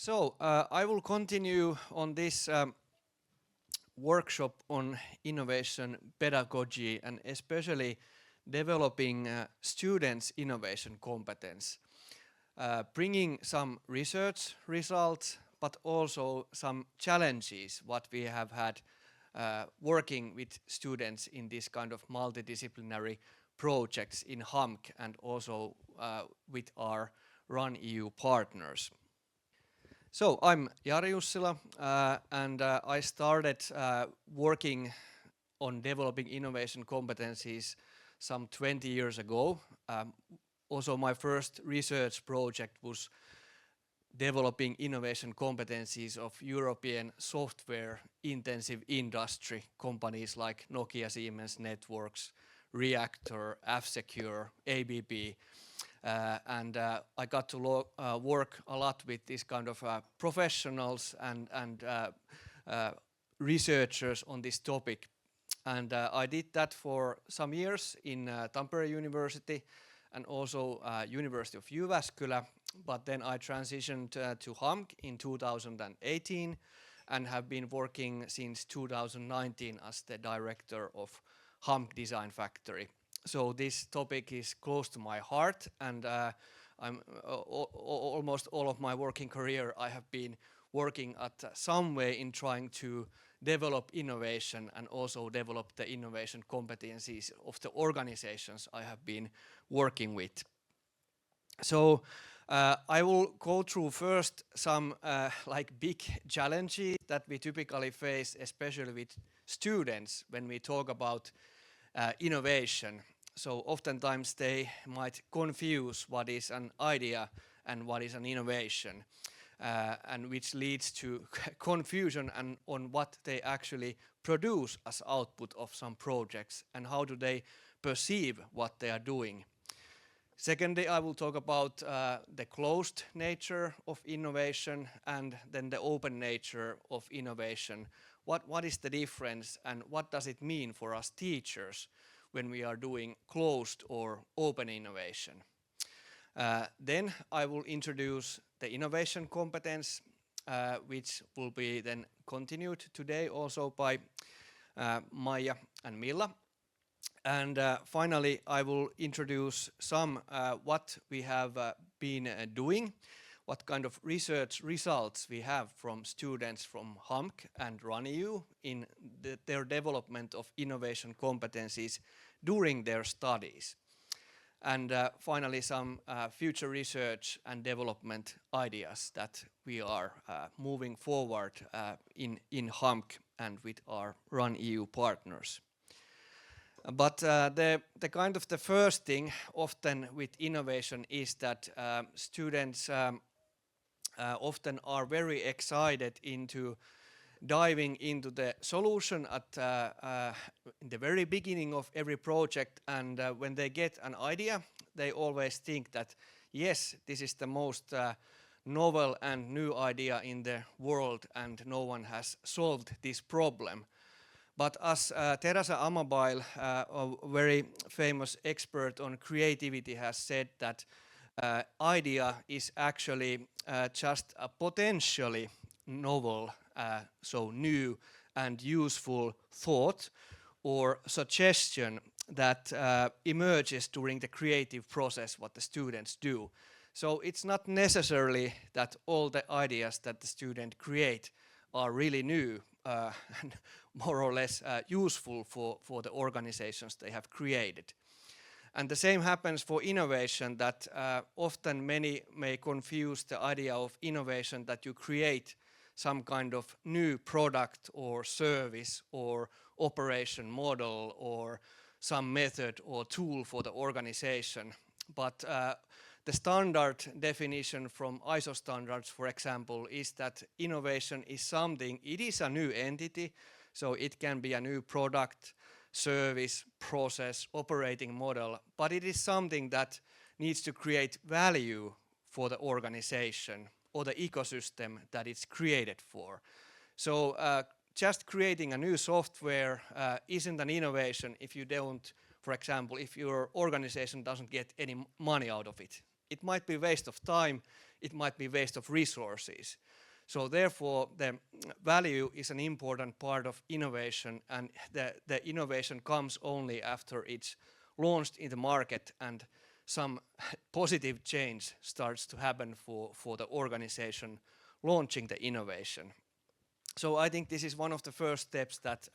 I will continue on this workshop on innovation pedagogy and especially developing students' innovation competence, bringing some research results, but also some challenges what we have had working with students in this kind of multidisciplinary projects in HAMK and also with our Run EU partners. So I'm Jari Jussila and I started working on developing innovation competencies some 20 years ago. Also my first research project was developing innovation competencies of European software intensive industry companies like Nokia, Siemens Networks, Reactor, F-Secure, ABB. And I got to work a lot with these kind of professionals and researchers on this topic. And I did that for some years in Tampere University and also University of Jyväskylä. But then I transitioned to HAMK in 2018 and have been working since 2019 as the director of HAMK Design Factory. So this topic is close to my heart, and I'm almost all of my working career I have been working at some way in trying to develop innovation and also develop the innovation competencies of the organizations I have been working with. So I will go through first some like big challenges that we typically face, especially with students when we talk about innovation. So oftentimes they might confuse what is an idea and what is an innovation, and which leads to confusion and on what they actually produce as output of some projects and how do they perceive what they are doing. Secondly, I will talk about the closed nature of innovation and then the open nature of innovation. What is the difference and what does it mean for us teachers when we are doing closed or open innovation? Then I will introduce the innovation competence, which will be then continued today also by Maija and Milla. And finally, I will introduce some what we have been doing, what kind of research results we have from students from HAMK and Run EU in their development of innovation competencies during their studies. And finally, some future research and development ideas that we are moving forward in HAMK and with our Run EU partners. But the kind of the first thing often with innovation is that students often are very excited into diving into the solution at in the very beginning of every project, and when they get an idea, they always think that yes, this is the most novel and new idea in the world and no one has solved this problem. But as Teresa Amabile, a very famous expert on creativity, has said that idea is actually just a potentially novel, so new and useful thought or suggestion that emerges during the creative process what the students do. So it's not necessarily that all the ideas that the student create are really new and more or less useful for the organizations they have created. And the same happens for innovation, that often many may confuse the idea of innovation that you create some kind of new product or service or operation model or some method or tool for the organization. But the standard definition from ISO standards, for example, is that innovation is something, it is a new entity, so it can be a new product, service, process, operating model, but it is something that needs to create value for the organization or the ecosystem that it's created for. So just creating a new software isn't an innovation if you don't, for example, if your organization doesn't get any money out of it. It might be a waste of time, it might be waste of resources. So therefore, the value is an important part of innovation, and the innovation comes only after it's launched in the market and some positive change starts to happen for the organization launching the innovation. So I think this is one of the first steps that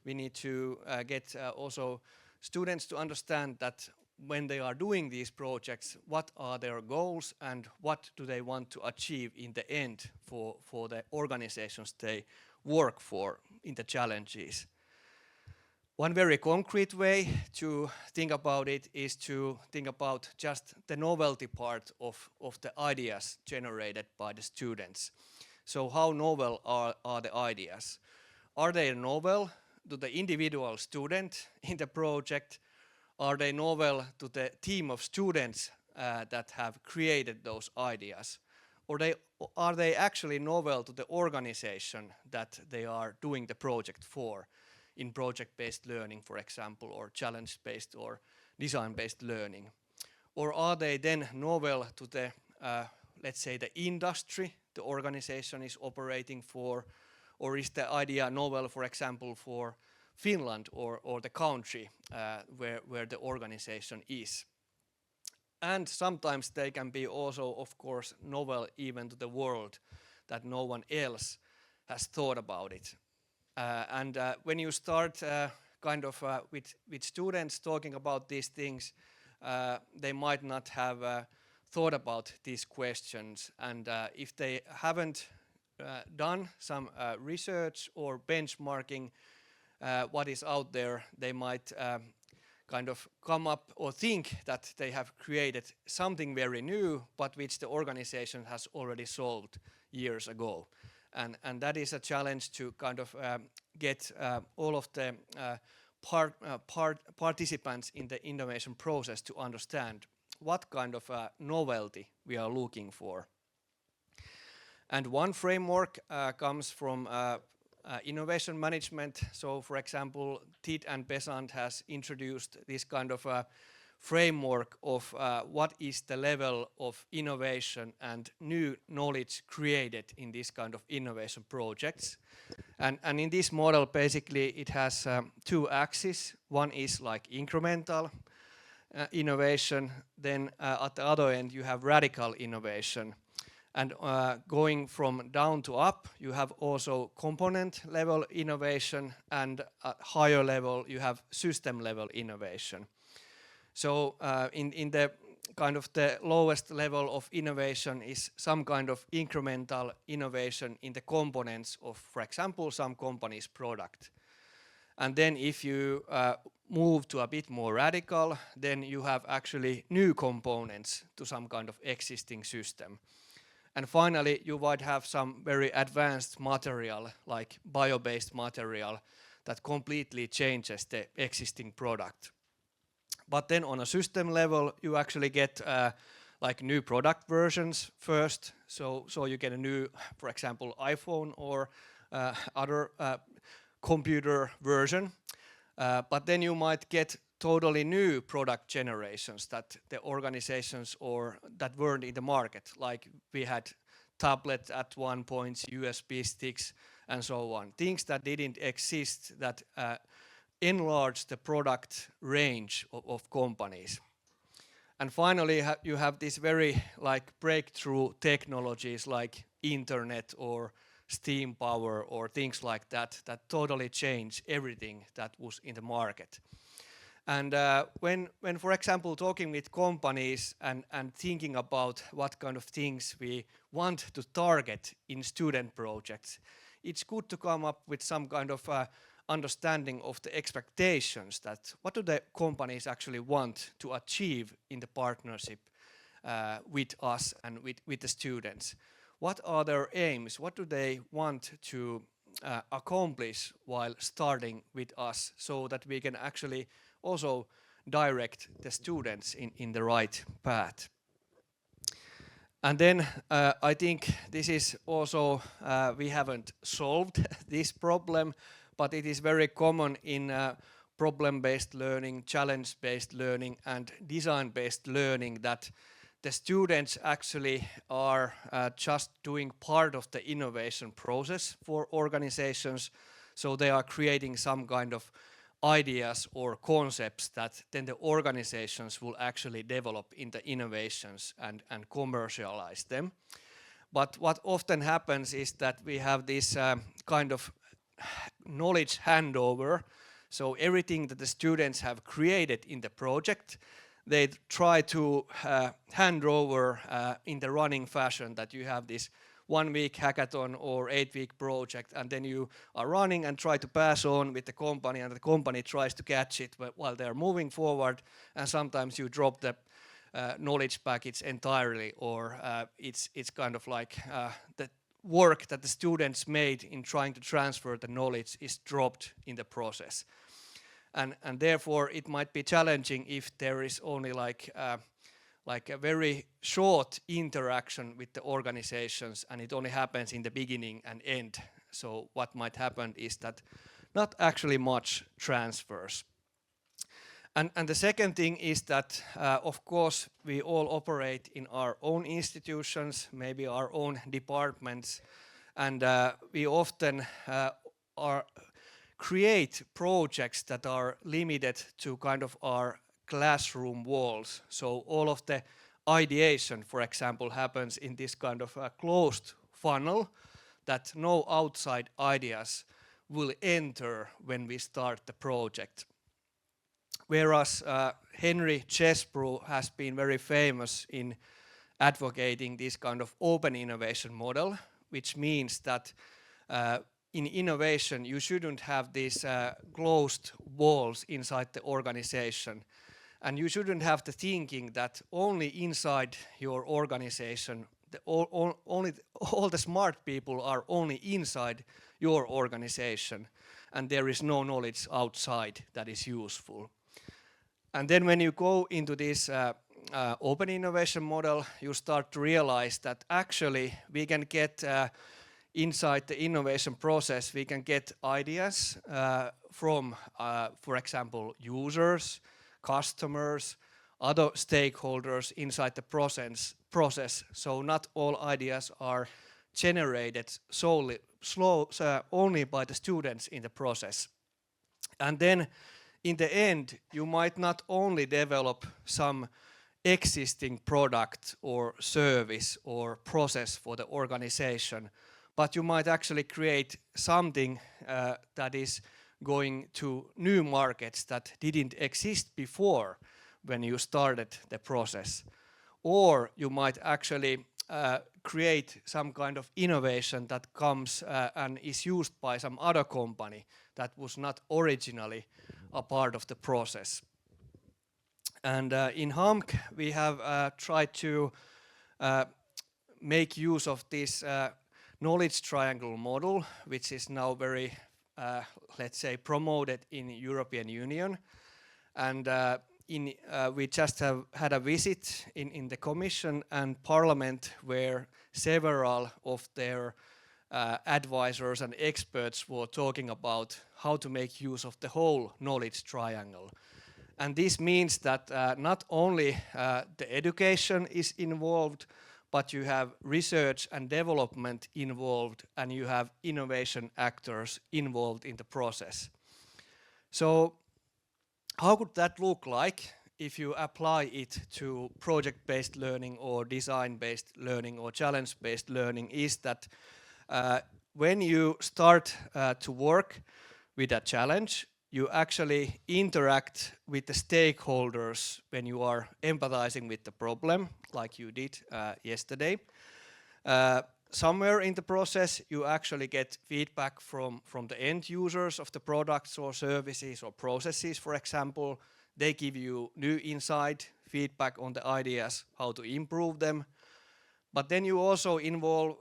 we need to get also students to understand that when they are doing these projects, what are their goals and what do they want to achieve in the end for the organizations they work for in the challenges. One very concrete way to think about it is to think about just the novelty part of the ideas generated by the students. So how novel are the ideas? Are they novel to the individual student in the project? Are they novel to the team of students that have created those ideas? Or are they actually novel to the organization that they are doing the project for, in project-based learning, for example, or challenge-based or design-based learning? Or are they then novel to the, let's say, the industry the organization is operating for? Or is the idea novel, for example, for Finland or the country where the organization is? And sometimes they can be also, of course, novel even to the world, that no one else has thought about it. And when you start with students talking about these things, they might not have thought about these questions. And if they haven't done some research or benchmarking what is out there, they might kind of come up or think that they have created something very new, but which the organization has already solved years ago. And that is a challenge to kind of get all of the participants in the innovation process to understand what kind of novelty we are looking for. And one framework comes from innovation management. So for example, TID and Besant has introduced this kind of framework of what is the level of innovation and new knowledge created in this kind of innovation projects. And in this model, basically, it has two axes. One is like incremental innovation, then at the other end you have radical innovation. And going from down to up, you have also component level innovation, and at higher level you have system level innovation. So in the kind of the lowest level of innovation is some kind of incremental innovation in the components of, for example, some company's product. And then if you move to a bit more radical, then you have actually new components to some kind of existing system. And finally, you might have some very advanced material, like bio-based material, that completely changes the existing product. But then on a system level, you actually get like new product versions first. So you get a new, for example, iPhone or other computer version. But then you might get totally new product generations that the organizations or that weren't in the market. Like we had tablets at one point, USB sticks, and so on. Things that didn't exist that enlarge the product range of companies. And finally, you have these very like breakthrough technologies like internet or steam power or things like that that totally change everything that was in the market. And when for example, talking with companies and thinking about what kind of things we want to target in student projects, it's good to come up with some kind of understanding of the expectations, that what do the companies actually want to achieve in the partnership with us and with the students. What are their aims? What do they want to accomplish while starting with us, so that we can actually also direct the students in the right path. And then I think this is also, we haven't solved this problem, but it is very common in problem-based learning, challenge-based learning, and design-based learning that the students actually are just doing part of the innovation process for organizations. So they are creating some kind of ideas or concepts that then the organizations will actually develop into innovations and commercialize them. But what often happens is that we have this kind of knowledge handover. So everything that the students have created in the project, they try to hand over in the running fashion, that you have this 1 week hackathon or 8-week project, and then you are running and try to pass on with the company, and the company tries to catch it while they're moving forward, and sometimes you drop the knowledge package entirely, or it's kind of like the work that the students made in trying to transfer the knowledge is dropped in the process. And therefore it might be challenging if there is only like a very short interaction with the organizations, and it only happens in the beginning and end. So what might happen is that not actually much transfers. And the second thing is that, of course, we all operate in our own institutions, maybe our own departments, and we often create projects that are limited to kind of our classroom walls. So all of the ideation, for example, happens in this kind of a closed funnel that no outside ideas will enter when we start the project. Whereas Henry Chesbrough has been very famous in advocating this kind of open innovation model, which means that in innovation you shouldn't have these closed walls inside the organization, and you shouldn't have the thinking that only inside your organization all the smart people are only inside your organization, and there is no knowledge outside that is useful. And then when you go into this open innovation model, you start to realize that actually we can get inside the innovation process, we can get ideas from, for example, users, customers, other stakeholders inside the process. So not all ideas are generated only by the students in the process. And then in the end, you might not only develop some existing product or service or process for the organization, but you might actually create something that is going to new markets that didn't exist before when you started the process. Or you might actually create some kind of innovation that comes and is used by some other company that was not originally a part of the process. And in HAMK we have tried to make use of this knowledge triangle model, which is now very, let's say, promoted in European Union. And we just have had a visit in the Commission and Parliament where several of their advisors and experts were talking about how to make use of the whole knowledge triangle. And this means that not only the education is involved, but you have research and development involved, and you have innovation actors involved in the process. So how could that look like if you apply it to project-based learning or design-based learning or challenge-based learning? Is that when you start to work with a challenge, you actually interact with the stakeholders when you are empathizing with the problem, like you did yesterday. Somewhere in the process, you actually get feedback from the end users of the products or services or processes, for example. They give you new insight, feedback on the ideas, how to improve them. But then you also involve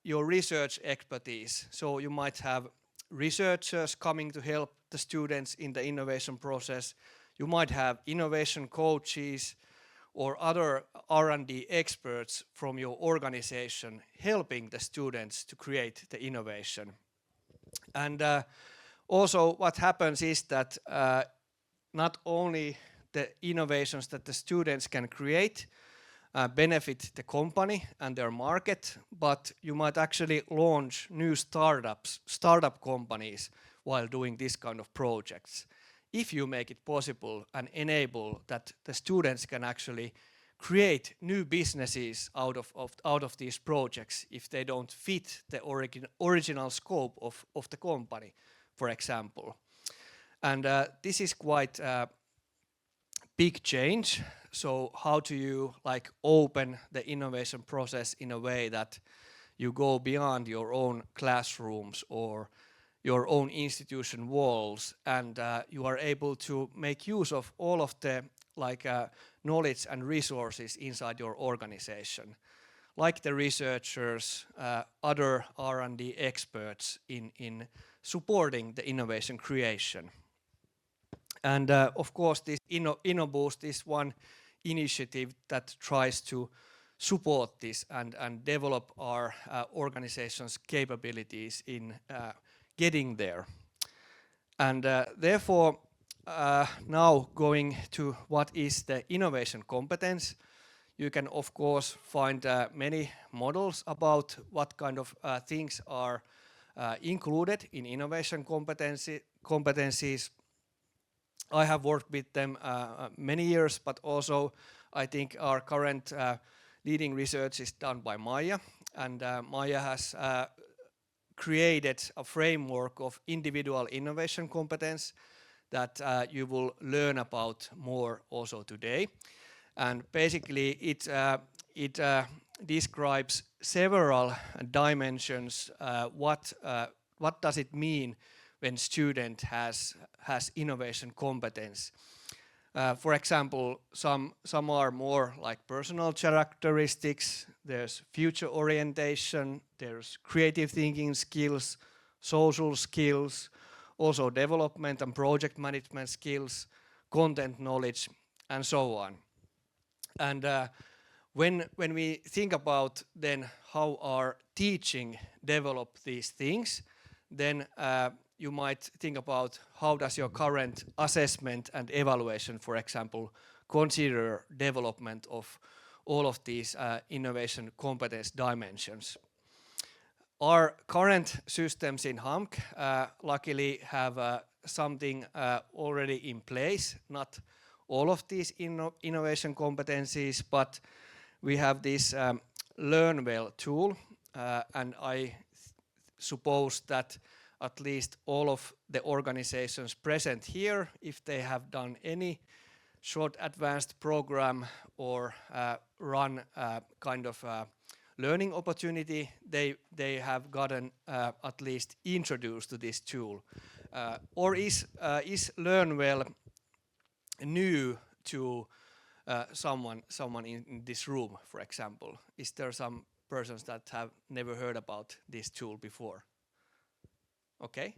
your research expertise. So you might have researchers coming to help the students in the innovation process. You might have innovation coaches or other R&D experts from your organization helping the students to create the innovation. And also what happens is that not only the innovations that the students can create, benefit the company and their market, but you might actually launch new startup companies while doing this kind of projects. If you make it possible and enable that the students can actually create new businesses out of these projects if they don't fit the original scope of the company, for example. And this is quite a big change. So how do you like open the innovation process in a way that you go beyond your own classrooms or your own institution walls, and you are able to make use of all of the knowledge and resources inside your organization, like the researchers, other R&D experts in supporting the innovation creation. And of course, this InnoBoost is one initiative that tries to support this and develop our organization's capabilities in getting there. And therefore, now going to what is the innovation competence, you can of course find many models about what kind of things are included in innovation competencies. I have worked with them many years, but also I think our current leading research is done by Maija, and Maija has created a framework of individual innovation competence that you will learn about more also today. And basically it describes several dimensions. What does it mean when student has innovation competence? For example, some are more like personal characteristics, there's future orientation, there's creative thinking skills, social skills, also development and project management skills, content knowledge, and so on. And when we think about then how our teaching develop these things, then you might think about how does your current assessment and evaluation, for example, consider development of all of these innovation competence dimensions. Our current systems in HAMK luckily have something already in place, not all of these innovation competencies, but we have this LearnWell tool, and I suppose that at least all of the organizations present here, if they have done any short advanced program or run kind of learning opportunity, they have gotten at least introduced to this tool. Or is LearnWell new to someone in this room, for example? Is there some persons that have never heard about this tool before? Okay.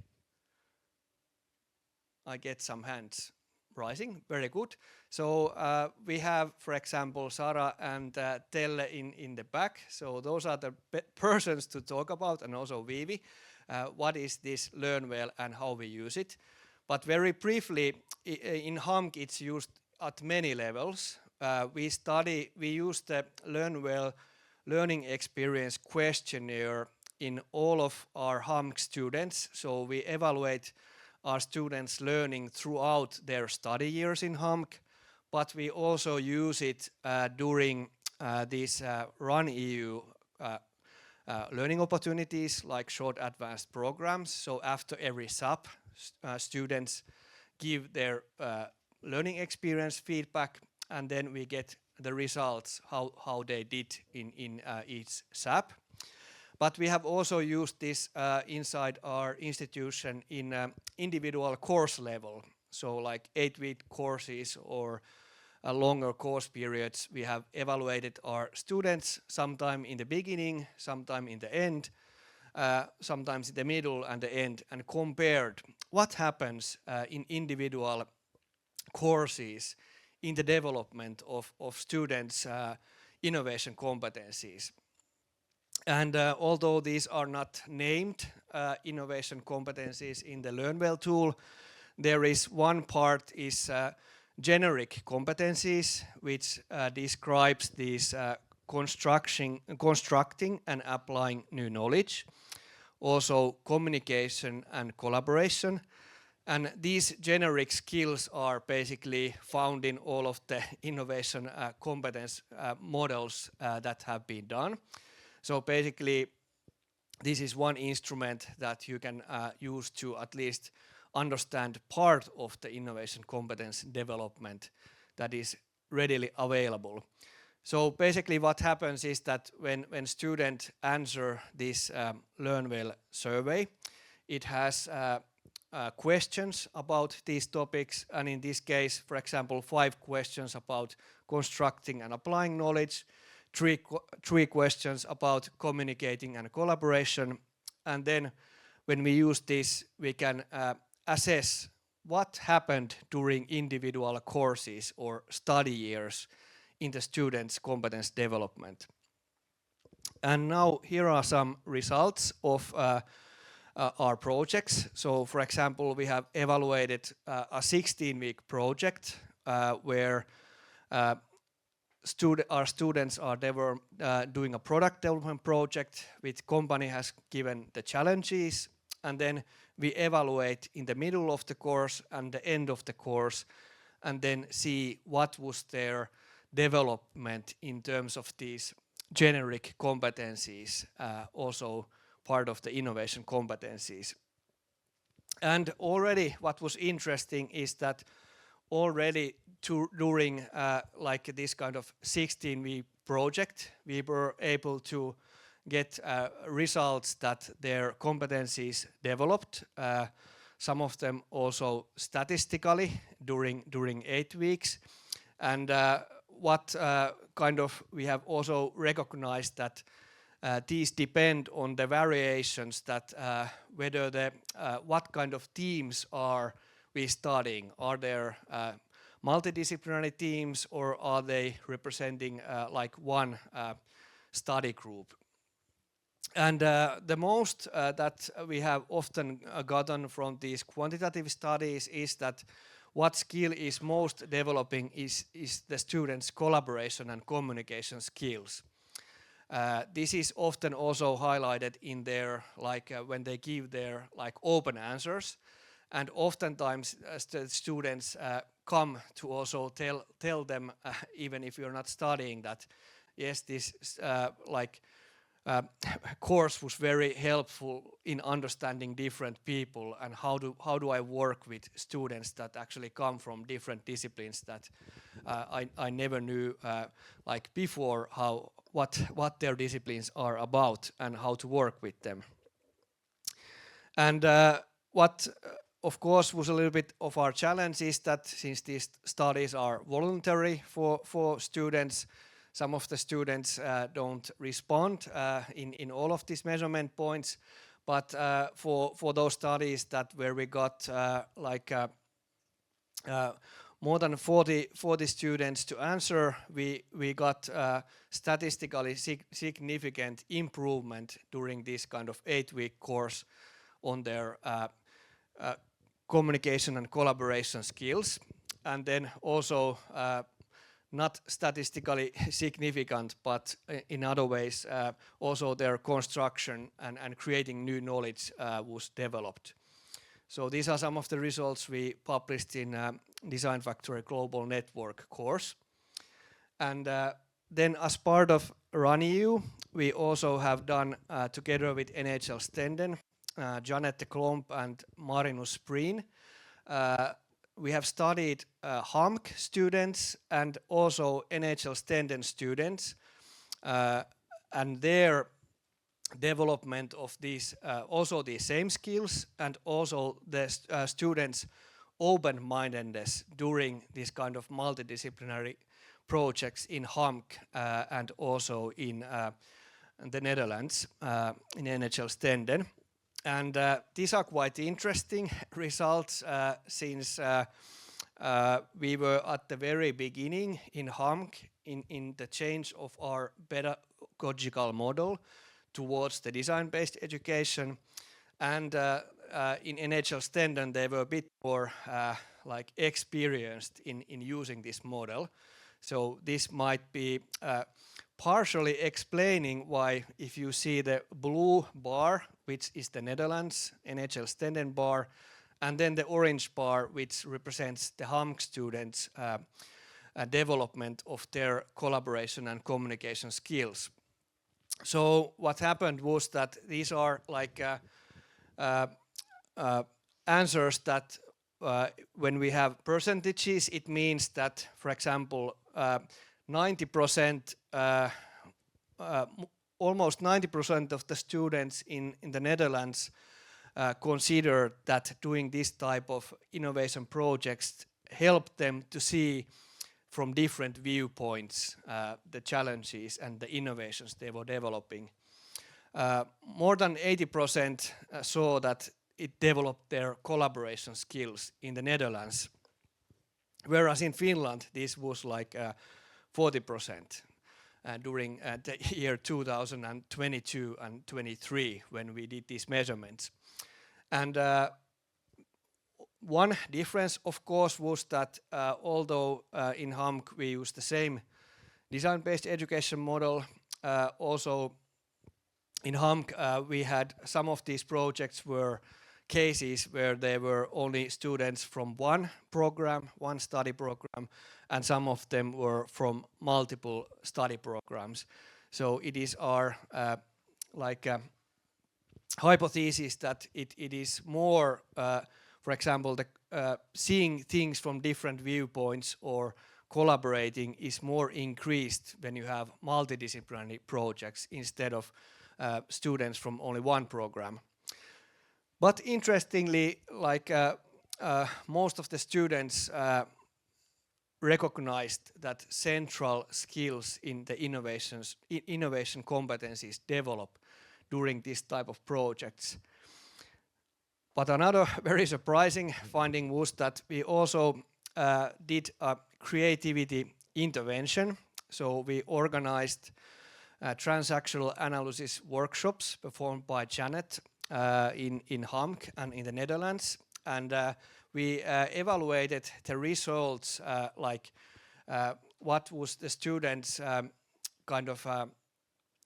I get some hands rising, very good. So we have, for example, Sara and Telle in the back. So those are the persons to talk about, and also Viivi. What is this LearnWell and how we use it? But very briefly, in HAMK it's used at many levels. We use the LearnWell learning experience questionnaire in all of our HAMK students. So we evaluate our students' learning throughout their study years in HAMK, but we also use it during these RunEU learning opportunities like short advanced programs. So after every SAP, students give their learning experience feedback, and then we get the results, how they did in each SAP. But we have also used this inside our institution in individual course level. So like 8-week courses or longer course periods, we have evaluated our students sometime in the beginning, sometime in the end, sometimes in the middle and the end, and compared what happens in individual courses in the development of students' innovation competencies. And although these are not named innovation competencies in the LearnWell tool, there is one part is generic competencies, which describes these constructing and applying new knowledge, also communication and collaboration. And these generic skills are basically found in all of the innovation competence models that have been done. So basically, this is one instrument that you can use to at least understand part of the innovation competence development that is readily available. So basically what happens is that when students answer this Learn Well survey, it has questions about these topics, and in this case, for example, 5 questions about constructing and applying knowledge, three questions about communicating and collaboration, and then when we use this, we can assess what happened during individual courses or study years in the students' competence development. And now here are some results of our projects. So for example, we have evaluated a 16-week project where our students are doing a product development project which company has given the challenges, and then we evaluate in the middle of the course and the end of the course, and then see what was their development in terms of these generic competencies, also part of the innovation competencies. And already what was interesting is that already during like this kind of 16-week project, we were able to get results that their competencies developed, some of them also statistically during 8 weeks. And what kind of we have also recognized that these depend on the variations that whether the what kind of teams are we studying. Are there multidisciplinary teams, or are they representing like one study group? And the most that we have often gotten from these quantitative studies is that what skill is most developing is the students' collaboration and communication skills. This is often also highlighted in their when they give their open answers, and oftentimes the students come to also tell them even if you're not studying that yes, this course was very helpful in understanding different people, and how do I work with students that actually come from different disciplines that I never knew like before what their disciplines are about and how to work with them. And what of course was a little bit of our challenge is that since these studies are voluntary for students, some of the students don't respond in all of these measurement points, but for those studies that where we got more than 40 students to answer, we got statistically significant improvement during this kind of 8-week course on their communication and collaboration skills, and then also not statistically significant, but in other ways also their construction and creating new knowledge was developed. So these are some of the results we published in Design Factory Global Network course. And then as part of RunEU, we also have done together with NHL Stenden, Janette Klomp and Marinus Breen, we have studied HAMK students and also NHL Stenden students and their development of these also the same skills, and also the students' open-mindedness during this kind of multidisciplinary projects in HAMK and also in the Netherlands in NHL Stenden. And these are quite interesting results since we were at the very beginning in HAMK in the change of our pedagogical model towards the design-based education. And in NHL Stenden they were a bit more like experienced in using this model. So this might be partially explaining why, if you see the blue bar, which is the Netherlands NHL Stenden bar, and then the orange bar, which represents the HAMK students' development of their collaboration and communication skills. So what happened was that these are like answers that when we have percentages, it means that, for example, 90%, almost 90% of the students in the Netherlands consider that doing this type of innovation projects help them to see from different viewpoints the challenges and the innovations they were developing. More than 80% saw that it developed their collaboration skills in the Netherlands, whereas in Finland this was like 40% during the year 2022 and 23 when we did these measurements. And one difference, of course, was that although in HAMK we use the same design-based education model, also in HAMK we had some of these projects were cases where there were only students from one program, one study program, and some of them were from multiple study programs. So it is our hypothesis that it is more, for example, seeing things from different viewpoints or collaborating is more increased when you have multidisciplinary projects instead of students from only one program. But interestingly, like most of the students recognized that central skills in the innovation competencies develop during this type of projects. But another very surprising finding was that we also did a creativity intervention. So we organized transactional analysis workshops performed by Janet in HAMK and in the Netherlands, and we evaluated the results, what was the students' kind of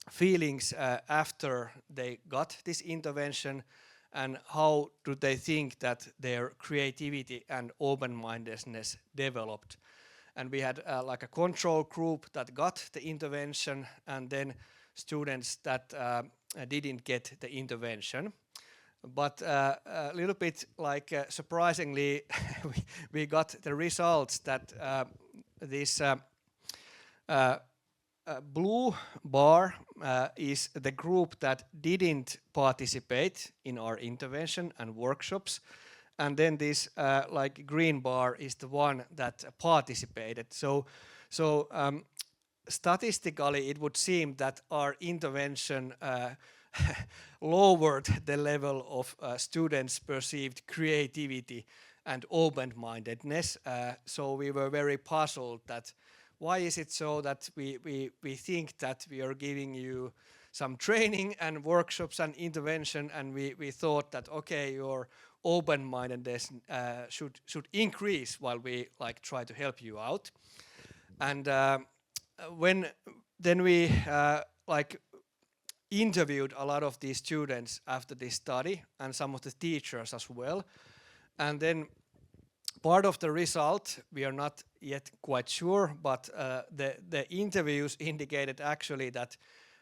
feelings after they got this intervention, and how do they think that their creativity and open-mindedness developed. And we had like a control group that got the intervention, and then students that didn't get the intervention. But a little bit like surprisingly, we got the results that this blue bar is the group that didn't participate in our intervention and workshops, and then this like green bar is the one that participated. So statistically, it would seem that our intervention lowered the level of students' perceived creativity and open-mindedness. So we were very puzzled that why is it so that we think that we are giving you some training and workshops and intervention, and we thought that okay, your open-mindedness should increase while we like try to help you out. And then we like interviewed a lot of these students after this study and some of the teachers as well. And then part of the result, we are not yet quite sure, but the interviews indicated actually that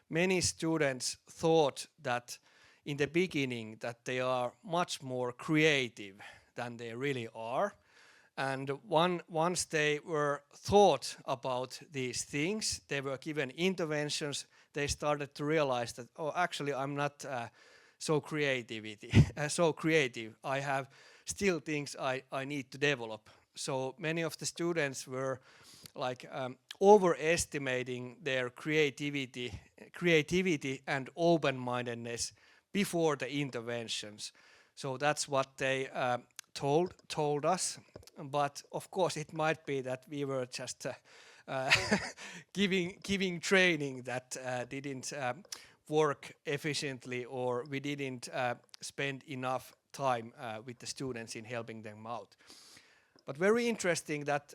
many students thought that in the beginning that they are much more creative than they really are. And once they were thought about these things, they were given interventions, they started to realize that, oh, actually I'm not so creative. I have still things I need to develop. So many of the students were like overestimating their creativity and open-mindedness before the interventions. So that's what they told us. But of course, it might be that we were just giving training that didn't work efficiently, or we didn't spend enough time with the students in helping them out. But very interesting that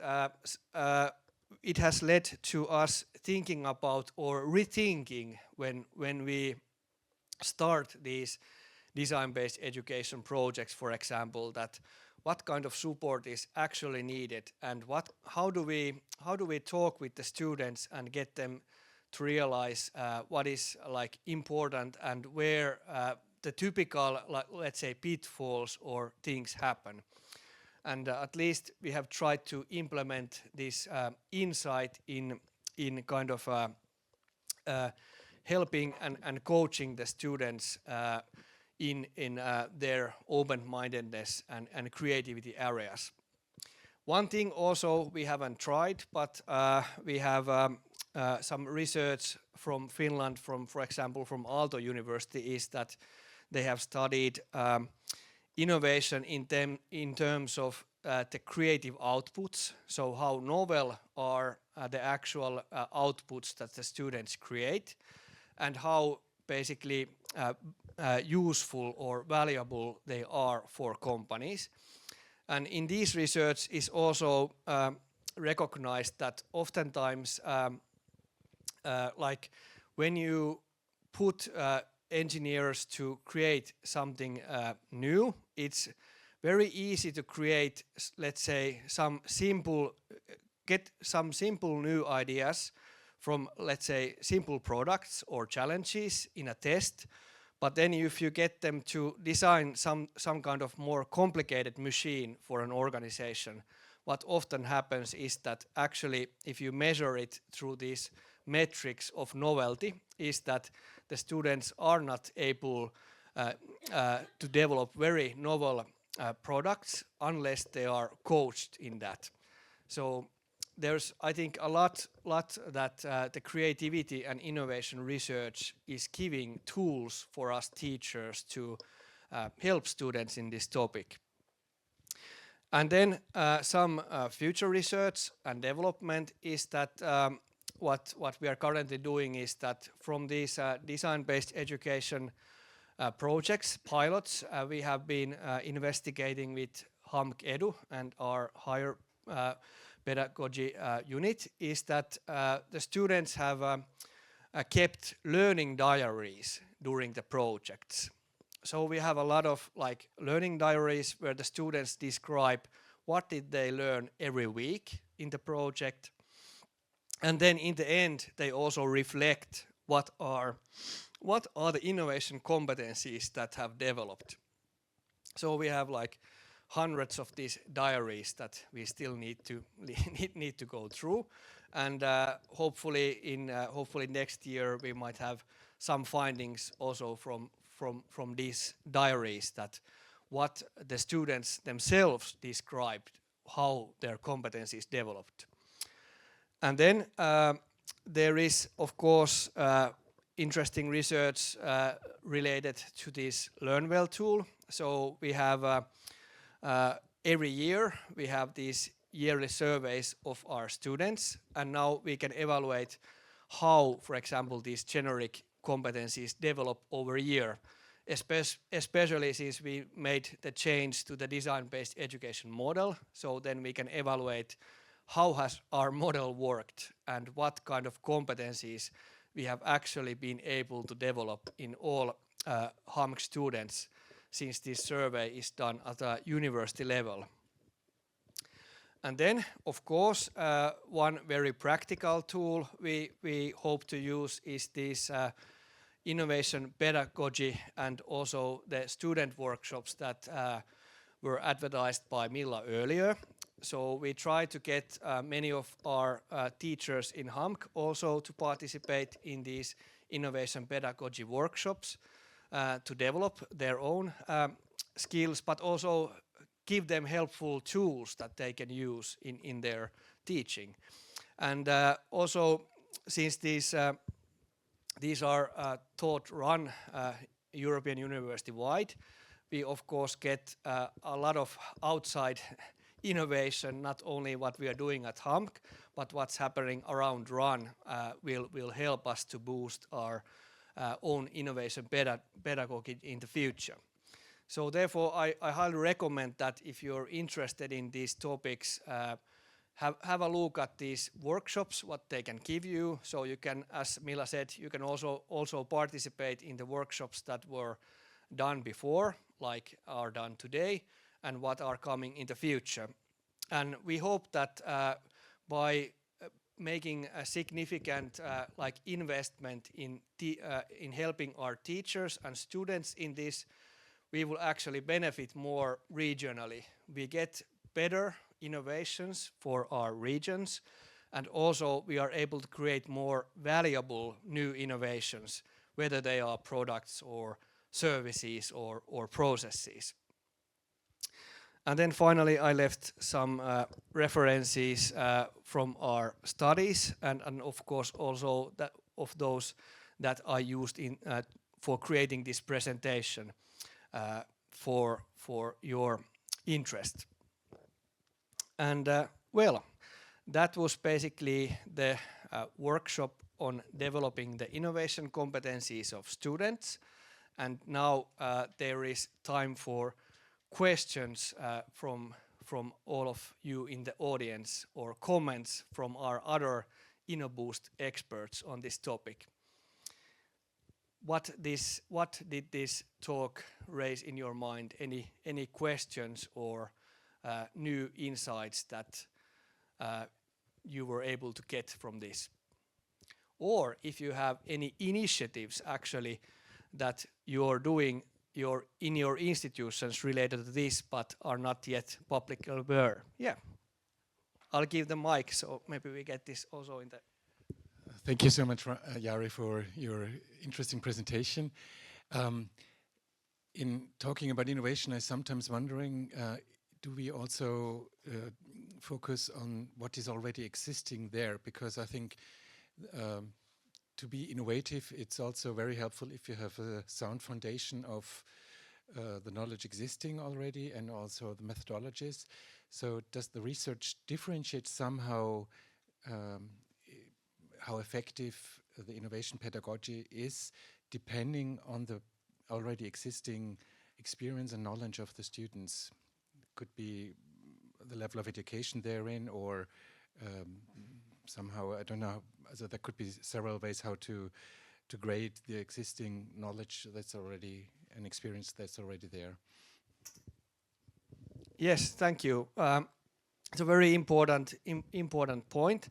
it has led to us thinking about or rethinking when we start these design-based education projects, for example, that what kind of support is actually needed and how do we talk with the students and get them to realize what is like important and where the typical, like, let's say, pitfalls or things happen. And at least we have tried to implement this insight in kind of helping and coaching the students in their open-mindedness and creativity areas. One thing also we haven't tried, but we have some research from Finland, for example, from Aalto University, is that they have studied innovation in terms of the creative outputs, so how novel are the actual outputs that the students create, and how basically useful or valuable they are for companies. And in this research is also recognized that oftentimes like when you put engineers to create something new, it's very easy to create, let's say, get some simple new ideas from, let's say, simple products or challenges in a test. But then if you get them to design some kind of more complicated machine for an organization, what often happens is that actually if you measure it through these metrics of novelty, is that the students are not able to develop very novel products unless they are coached in that. So there's, I think, a lot that the creativity and innovation research is giving tools for us teachers to help students in this topic. And then some future research and development is that what we are currently doing is that from these design-based education projects, pilots, we have been investigating with HAMK Edu and our higher pedagogy unit, is that the students have kept learning diaries during the projects. So we have a lot of like learning diaries where the students describe what did they learn every week in the project. And then in the end, they also reflect what are the innovation competencies that have developed. So we have like hundreds of these diaries that we still need to go through, and hopefully next year we might have some findings also from these diaries, that what the students themselves described, how their competencies developed. And then there is, of course, interesting research related to this LearnWell tool. So we have every year we have these yearly surveys of our students, and now we can evaluate how, for example, these generic competencies develop over a year, especially since we made the change to the design-based education model. So then we can evaluate how has our model worked and what kind of competencies we have actually been able to develop in all HAMK students, since this survey is done at a university level. And then, of course, one very practical tool we hope to use is this innovation pedagogy and also the student workshops that were advertised by Milla earlier. So we try to get many of our teachers in HAMK also to participate in these innovation pedagogy workshops to develop their own skills, but also give them helpful tools that they can use in their teaching. And also, since these are taught run European university wide, we of course get a lot of outside innovation, not only what we are doing at HAMK, but what's happening around RUN will help us to boost our own innovation pedagogy in the future. So therefore, I highly recommend that if you're interested in these topics, have a look at these workshops, what they can give you. So you can, as Milla said, you can also participate in the workshops that were done before, like are done today, and what are coming in the future. And we hope that by making a significant like investment in helping our teachers and students in this, we will actually benefit more regionally. We get better innovations for our regions, and also we are able to create more valuable new innovations, whether they are products or services or processes. And then finally, I left some references from our studies, and of course also that of those that I used in for creating this presentation for your interest. And well, that was basically the workshop on developing the innovation competencies of students. And now there is time for questions from all of you in the audience, or comments from our other InnoBoost experts on this topic. What did this talk raise in your mind? Any questions or new insights that you were able to get from this? Or if you have any initiatives actually that you're doing in your institutions related to this, but are not yet publicly aware. Yeah, I'll give the mic, so maybe we get this also in the... Thank you so much, Jari, for your interesting presentation. In talking about innovation, I'm sometimes wondering, do we also focus on what is already existing there? Because I think to be innovative, it's also very helpful if you have a sound foundation of the knowledge existing already and also the methodologies. So does the research differentiate somehow how effective the innovation pedagogy is, depending on the already existing experience and knowledge of the students? It could be the level of education they're in, or somehow, I don't know, so there could be several ways how to grade the existing knowledge that's already, an experience that's already there. Yes, thank you. It's a very important point.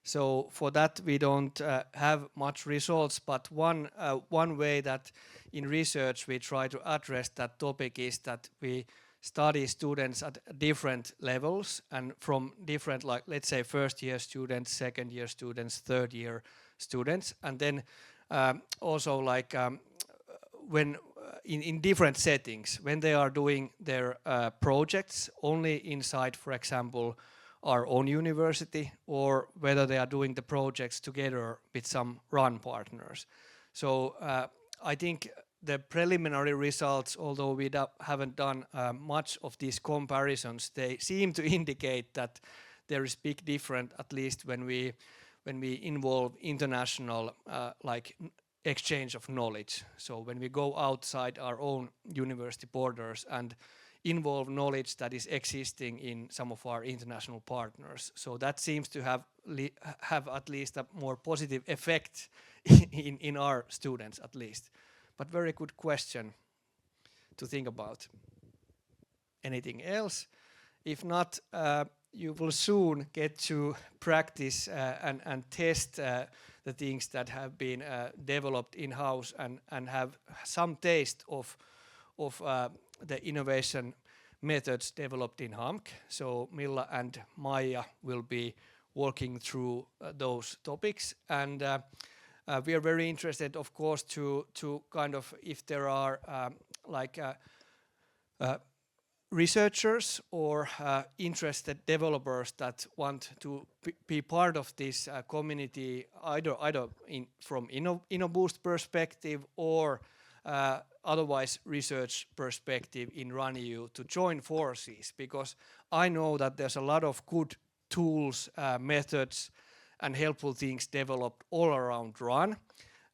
So for that we don't have much results, but one way that in research we try to address that topic is that we study students at different levels, and from different, like let's say first year students, second year students, third year students, and then also like when in different settings, when they are doing their projects only inside, for example, our own university, or whether they are doing the projects together with some run partners. So I think the preliminary results, although we haven't done much of these comparisons, they seem to indicate that there is big difference, at least when we involve international like exchange of knowledge. So when we go outside our own university borders and involve knowledge that is existing in some of our international partners. So that seems to have at least a more positive effect in our students at least. But very good question to think about. Anything else? If not, you will soon get to practice and test the things that have been developed in-house and have some taste of the innovation methods developed in HAMK. So Milla and Maija will be walking through those topics, and we are very interested, of course, to kind of, if there are like researchers or interested developers that want to be part of this community, either from InnoBoost perspective or otherwise research perspective in RunEU, to join forces, because I know that there's a lot of good tools, methods and helpful things developed all around Run,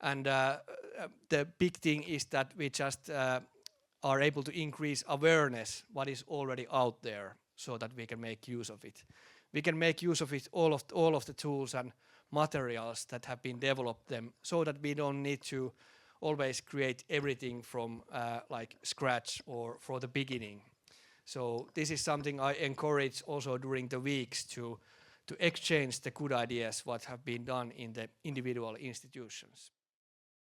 and the big thing is that we just are able to increase awareness what is already out there so that we can make use of it. We can make use of it, all of the tools and materials that have been developed them, so that we don't need to always create everything from like scratch or for the beginning. So this is something I encourage also during the weeks to exchange the good ideas what have been done in the individual institutions.